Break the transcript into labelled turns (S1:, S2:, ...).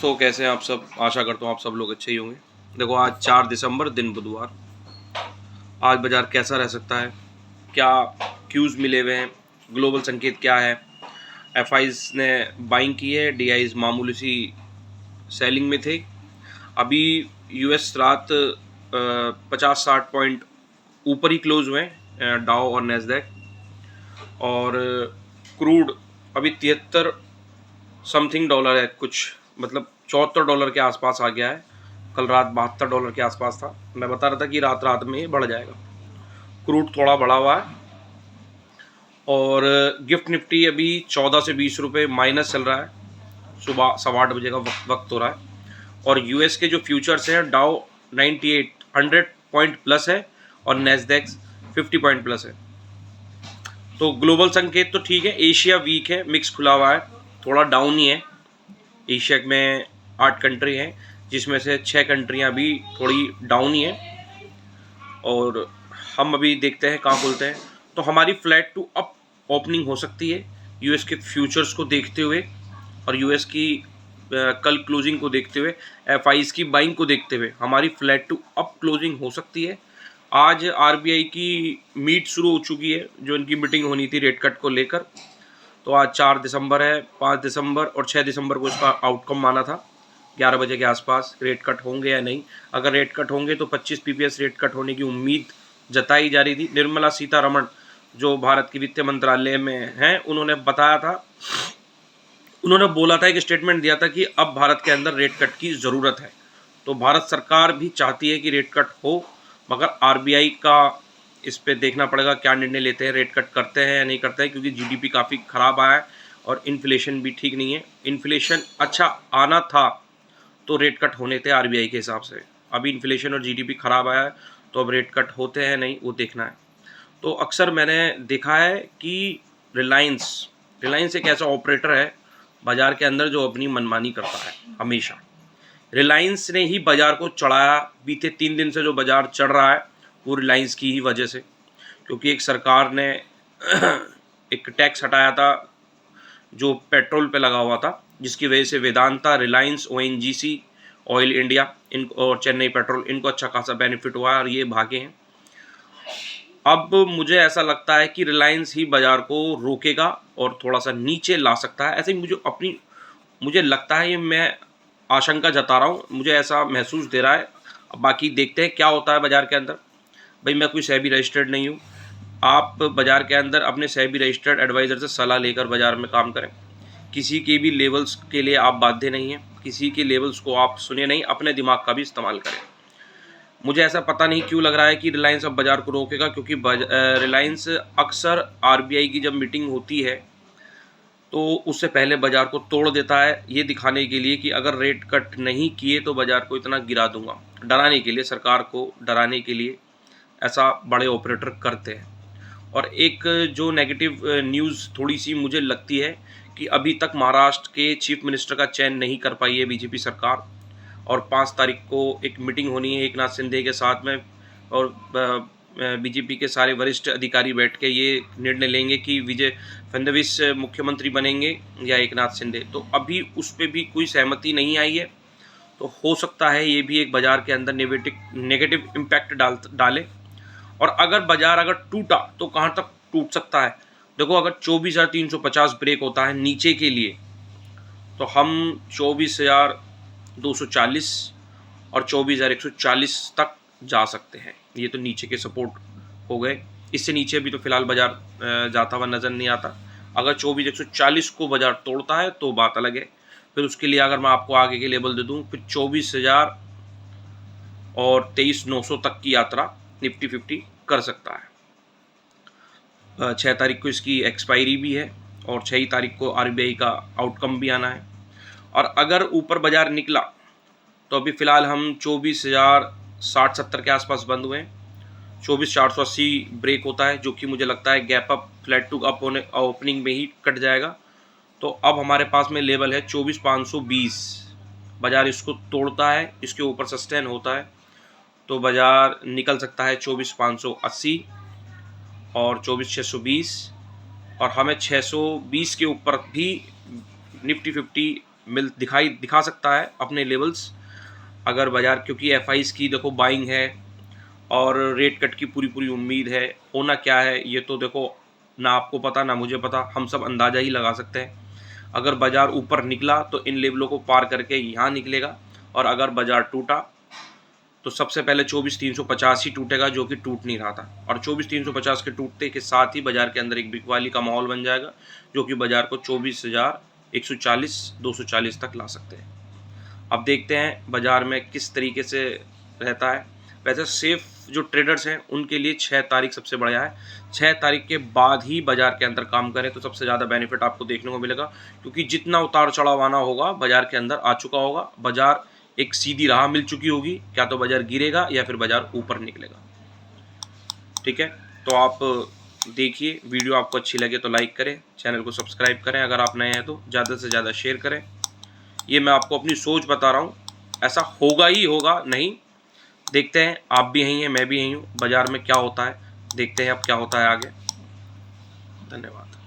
S1: दोस्तों, कैसे हैं आप सब। आशा करता हूँ आप सब लोग अच्छे ही होंगे। देखो, आज 4 दिसंबर दिन बुधवार। आज बाजार कैसा रह सकता है, क्या क्यूज़ मिले हुए हैं, ग्लोबल संकेत क्या है। एफआईज ने बाइंग की है, डीआईज मामूली सी सेलिंग में थे। अभी यूएस रात 50-60 पॉइंट ऊपर ही क्लोज हुए हैं, डाउ और नैस्डैक। और क्रूड अभी 73 समथिंग डॉलर है, कुछ मतलब $74 के आसपास आ गया है। कल रात $72 के आसपास था। मैं बता रहा था कि रात रात में बढ़ जाएगा। क्रूड थोड़ा बढ़ा हुआ है। और गिफ्ट निफ्टी अभी 14 से 20 रुपये माइनस चल रहा है। सुबह 8:15 का वक्त हो रहा है। और यूएस के जो फ्यूचर्स हैं, डाउ 98 पॉइंट प्लस है और नैस्डैक 50 पॉइंट प्लस है। तो ग्लोबल संकेत तो ठीक है। एशिया वीक है, मिक्स खुला हुआ है, थोड़ा डाउन ही है। एशिया में 8 कंट्री हैं, जिसमें से 6 कंट्रियां भी थोड़ी डाउन ही हैं। और हम अभी देखते हैं कहाँ खुलते हैं। तो हमारी फ्लैट टू अप ओपनिंग हो सकती है यूएस के फ्यूचर्स को देखते हुए, और यूएस की कल क्लोजिंग को देखते हुए, एफआईज की बाइंग को देखते हुए हमारी फ्लैट टू अप क्लोजिंग हो सकती है। आज आरबीआई की मीट शुरू हो चुकी है, जो इनकी मीटिंग होनी थी रेट कट को लेकर। तो आज 4 दिसंबर है, 5 दिसंबर और 6 दिसंबर को इसका आउटकम माना था 11 बजे के आसपास, रेट कट होंगे या नहीं। अगर रेट कट होंगे तो 25 पीपीएस रेट कट होने की उम्मीद जताई जा रही थी। निर्मला सीतारमण जो भारत की वित्त मंत्रालय में हैं, उन्होंने बताया था, उन्होंने बोला था, एक स्टेटमेंट दिया था कि अब भारत के अंदर रेट कट की ज़रूरत है। तो भारत सरकार भी चाहती है कि रेट कट हो, मगर आरबीआई का इस पे देखना पड़ेगा क्या निर्णय लेते हैं, रेट कट करते हैं या नहीं करते हैं, क्योंकि जीडीपी काफ़ी ख़राब आया है और इन्फ्लेशन भी ठीक नहीं है। इन्फ्लेशन अच्छा आना था तो रेट कट होने थे आरबीआई के हिसाब से। अभी इन्फ्लेशन और जीडीपी ख़राब आया है, तो अब रेट कट होते हैं नहीं, वो देखना है। तो अक्सर मैंने देखा है कि रिलायंस रिलायंस एक ऐसा ऑपरेटर है बाजार के अंदर जो अपनी मनमानी करता है हमेशा। रिलायंस ने ही बाजार को चढ़ाया। बीते 3 दिन से जो बाजार चढ़ रहा है वो रिलायंस की ही वजह से, क्योंकि एक सरकार ने एक टैक्स हटाया था जो पेट्रोल पे लगा हुआ था, जिसकी वजह से Vedanta, Reliance, ONGC, oil India in और चेन्नई पेट्रोल, इनको अच्छा खासा बेनिफिट हुआ है और ये भागे हैं। अब मुझे ऐसा लगता है कि रिलायंस ही बाजार को रोकेगा और थोड़ा सा नीचे ला सकता है। ऐसे ही मुझे लगता है, ये मैं आशंका जता रहा हूँ, मुझे ऐसा महसूस दे रहा है। अब बाकी देखते हैं क्या होता है बाजार के अंदर। भाई, मैं कोई सेबी रजिस्टर्ड नहीं हूँ। आप बाजार के अंदर अपने सेबी रजिस्टर्ड एडवाइज़र से सलाह लेकर बाजार में काम करें। किसी के भी लेवल्स के लिए आप बाध्य नहीं हैं, किसी के लेवल्स को आप सुने नहीं, अपने दिमाग का भी इस्तेमाल करें। मुझे ऐसा पता नहीं क्यों लग रहा है कि रिलायंस अब बाजार को रोकेगा, क्योंकि रिलायंस अक्सर आरबीआई की जब मीटिंग होती है तो उससे पहले बाजार को तोड़ देता है, ये दिखाने के लिए कि अगर रेट कट नहीं किए तो बाजार को इतना गिरा दूंगा। डराने के लिए, सरकार को डराने के लिए ऐसा बड़े ऑपरेटर करते हैं। और एक जो नेगेटिव न्यूज़ थोड़ी सी मुझे लगती है कि अभी तक महाराष्ट्र के चीफ मिनिस्टर का चयन नहीं कर पाई है बीजेपी सरकार। और 5 तारीख को एक मीटिंग होनी है एकनाथ शिंदे के साथ में, और बीजेपी के सारे वरिष्ठ अधिकारी बैठ के ये निर्णय लेंगे कि विजय फडणवीस मुख्यमंत्री बनेंगे या एकनाथ शिंदे। तो अभी उस पर भी कोई सहमति नहीं आई है। तो हो सकता है ये भी एक बाज़ार के अंदर नेगेटिव इम्पैक्ट डाले। और अगर बाज़ार अगर टूटा तो कहाँ तक टूट सकता है। देखो, अगर 24,350 ब्रेक होता है नीचे के लिए, तो हम 24,240 और 24,140 तक जा सकते हैं। ये तो नीचे के सपोर्ट हो गए। इससे नीचे भी तो फिलहाल बाजार जाता हुआ नज़र नहीं आता। अगर 24,140 को बाजार तोड़ता है तो बात अलग है। फिर उसके लिए अगर मैं आपको आगे के लेवल दे दूँ, फिर 24,000 और 23,900 तक की यात्रा निफ्टी 50 कर सकता है। 6 तारीख को इसकी एक्सपायरी भी है और 6 तारीख को आरबीआई का आउटकम भी आना है। और अगर ऊपर बाजार निकला तो अभी फ़िलहाल हम 24,060-70 के आसपास बंद हुए हैं। 24,480 ब्रेक होता है, जो कि मुझे लगता है gap up flat to up होने ओपनिंग में ही कट जाएगा। तो अब हमारे पास में लेवल है 24,520। बाजार इसको तोड़ता है, इसके ऊपर सस्टेन होता है तो बाजार निकल सकता है 24,580 और 24,620। और हमें 620 के ऊपर भी निफ्टी 50 दिखा सकता है अपने लेवल्स। अगर बाज़ार, क्योंकि एफआईज की देखो बाइंग है और रेट कट की पूरी पूरी उम्मीद है, होना क्या है ये तो देखो ना आपको पता ना मुझे पता, हम सब अंदाज़ा ही लगा सकते हैं। अगर बाज़ार ऊपर निकला तो इन लेवलों को पार करके यहाँ निकलेगा, और अगर बाज़ार टूटा तो सबसे पहले 24,350 ही टूटेगा, जो कि टूट नहीं रहा था। और 24,350 के टूटते के साथ ही बाज़ार के अंदर एक बिकवाली का माहौल बन जाएगा, जो कि बाज़ार को 24,140 240 तक ला सकते हैं। अब देखते हैं बाज़ार में किस तरीके से रहता है। वैसे सेफ जो ट्रेडर्स हैं उनके लिए 6 तारीख सबसे बढ़िया है। 6 तारीख के बाद ही बाज़ार के अंदर काम करें तो सबसे ज़्यादा बेनिफिट आपको देखने को मिलेगा, क्योंकि जितना उतार चढ़ाव आना होगा बाज़ार के अंदर आ चुका होगा। बाज़ार एक सीधी राह मिल चुकी होगी, क्या तो बाज़ार गिरेगा या फिर बाज़ार ऊपर निकलेगा। ठीक है, तो आप देखिए, वीडियो आपको अच्छी लगे तो लाइक करें, चैनल को सब्सक्राइब करें, अगर आप नए हैं तो ज़्यादा से ज़्यादा शेयर करें। ये मैं आपको अपनी सोच बता रहा हूँ, ऐसा होगा ही होगा नहीं, देखते हैं। आप भी यहीं हैं, मैं भी यहीं हूँ, बाज़ार में क्या होता है देखते हैं अब क्या होता है आगे। धन्यवाद।